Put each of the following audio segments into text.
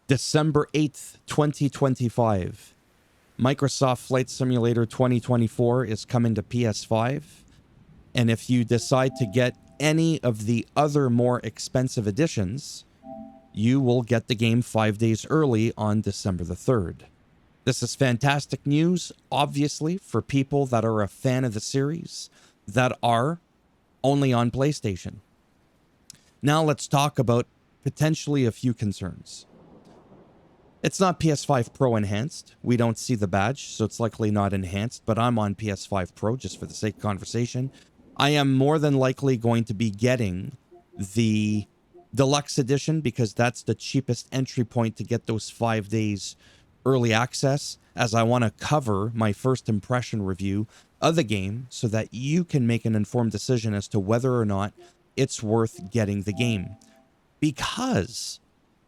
December 8th, 2025. Microsoft Flight Simulator 2024 is coming to PS5. And if you decide to get any of the other more expensive editions, you will get the game 5 days early on December the 3rd. This is fantastic news, obviously, for people that are a fan of the series that are only on PlayStation. Now let's talk about potentially a few concerns. It's not PS5 Pro enhanced. We don't see the badge, so it's likely not enhanced, but I'm on PS5 Pro just for the sake of conversation. I am more than likely going to be getting the deluxe edition because that's the cheapest entry point to get those 5 days early access, as I want to cover my first impression review of the game so that you can make an informed decision as to whether or not it's worth getting the game. Because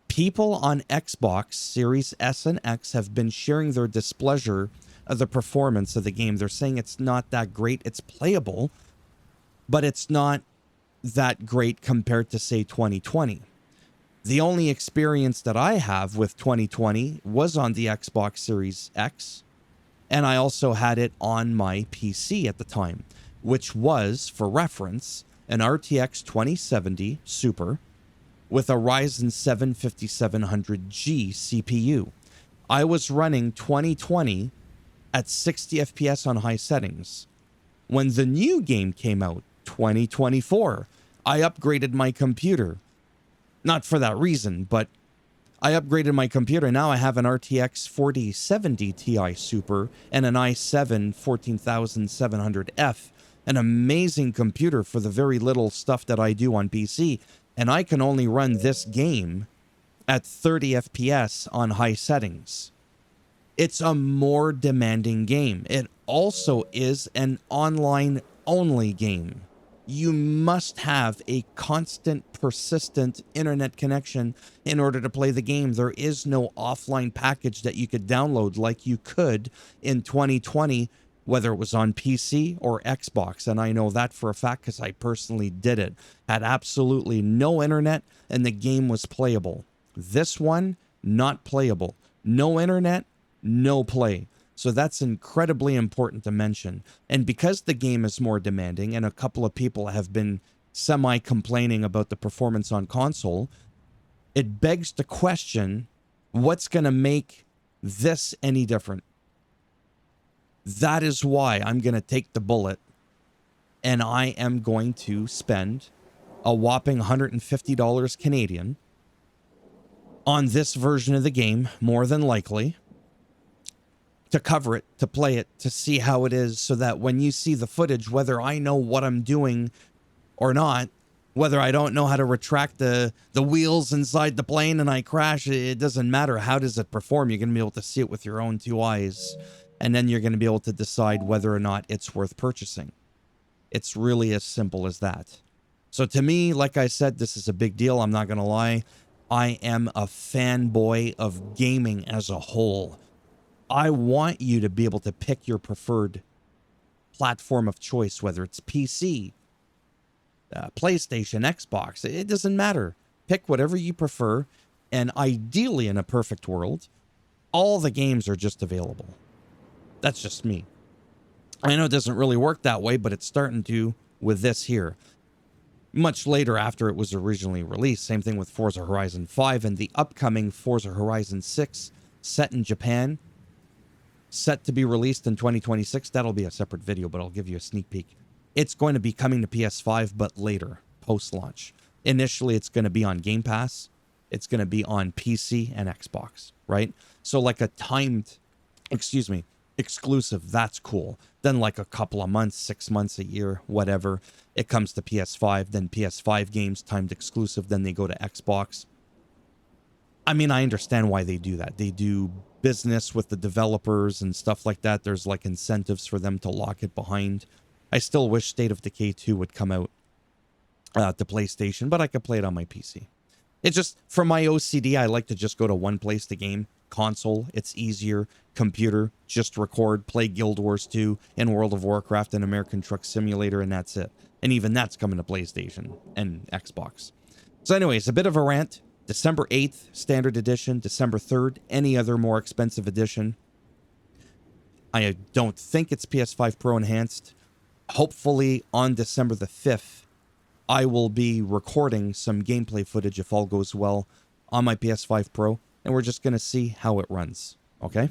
people on Xbox Series S and X have been sharing their displeasure of the performance of the game. They're saying it's not that great. It's playable, but it's not that great compared to, say, 2020. The only experience that I have with 2020 was on the Xbox Series X, and I also had it on my PC at the time, which was, for reference, an RTX 2070 Super with a Ryzen 7 5700G CPU. I was running 2020 at 60 FPS on high settings. When the new game came out, 2024, I upgraded my computer. Not for that reason, but I upgraded my computer. Now I have an RTX 4070 Ti Super and an i7 14700F. An amazing computer for the very little stuff that I do on PC. And I can only run this game at 30 FPS on high settings. It's a more demanding game. It also is an online-only game. You must have a constant, persistent internet connection in order to play the game. There is no offline package that you could download like you could in 2020, whether it was on PC or Xbox. And I know that for a fact because I personally did it. Had absolutely no internet and the game was playable. This one, not playable. No internet, no play. So that's incredibly important to mention. And because the game is more demanding and a couple of people have been semi-complaining about the performance on console, it begs to question what's going to make this any different. That is why I'm going to take the bullet and I am going to spend a whopping $150 Canadian on this version of the game, more than likely, to cover it, to play it, to see how it is, so that when you see the footage, whether I know what I'm doing or not, whether I don't know how to retract the wheels inside the plane and I crash, it doesn't matter. How does it perform? You're going to be able to see it with your own two eyes, and then you're going to be able to decide whether or not it's worth purchasing. It's really as simple as that. So to me, like I said, this is a big deal. I'm not going to lie. I am a fanboy of gaming as a whole. I want you to be able to pick your preferred platform of choice, whether it's PC, PlayStation, Xbox. It doesn't matter. Pick whatever you prefer, and ideally, in a perfect world, all the games are just available. That's just me. I know it doesn't really work that way, but it's starting to with this here. Much later after it was originally released. Same thing with Forza Horizon 5 and the upcoming Forza Horizon 6 set in Japan. Set to be released in 2026. That'll be a separate video, but I'll give you a sneak peek. It's going to be coming to PS5, but later, post-launch. Initially, it's going to be on Game Pass. It's going to be on PC and Xbox, right? So like a timed, exclusive, that's cool. Then like a couple of months, 6 months, a year, whatever, it comes to PS5. Then PS5 games, timed exclusive. Then they go to Xbox. I mean, I understand why they do that. They do business with the developers and stuff like that. There's like incentives for them to lock it behind. I still wish State of Decay 2 would come out to PlayStation, but I could play it on my PC. It's just, for my OCD, I like to just go to one place to game. Console, it's easier. Computer, just record, play Guild Wars 2 and World of Warcraft and American Truck Simulator, and that's it. And even that's coming to PlayStation and Xbox. So anyways, a bit of a rant. December 8th, standard edition. December 3rd, any other more expensive edition. I don't think it's PS5 Pro enhanced. Hopefully on December the 5th, I will be recording some gameplay footage, if all goes well, on my PS5 Pro, and we're just going to see how it runs, okay?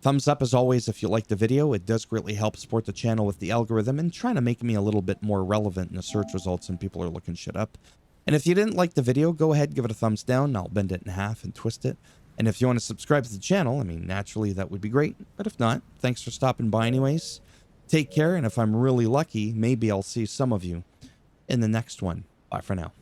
Thumbs up as always if you like the video. It does greatly help support the channel with the algorithm and trying to make me a little bit more relevant in the search results when people are looking shit up. And if you didn't like the video, go ahead, give it a thumbs down. I'll bend it in half and twist it. And if you want to subscribe to the channel, I mean, naturally that would be great. But if not, thanks for stopping by anyways. Take care, and if I'm really lucky, maybe I'll see some of you in the next one. Bye for now.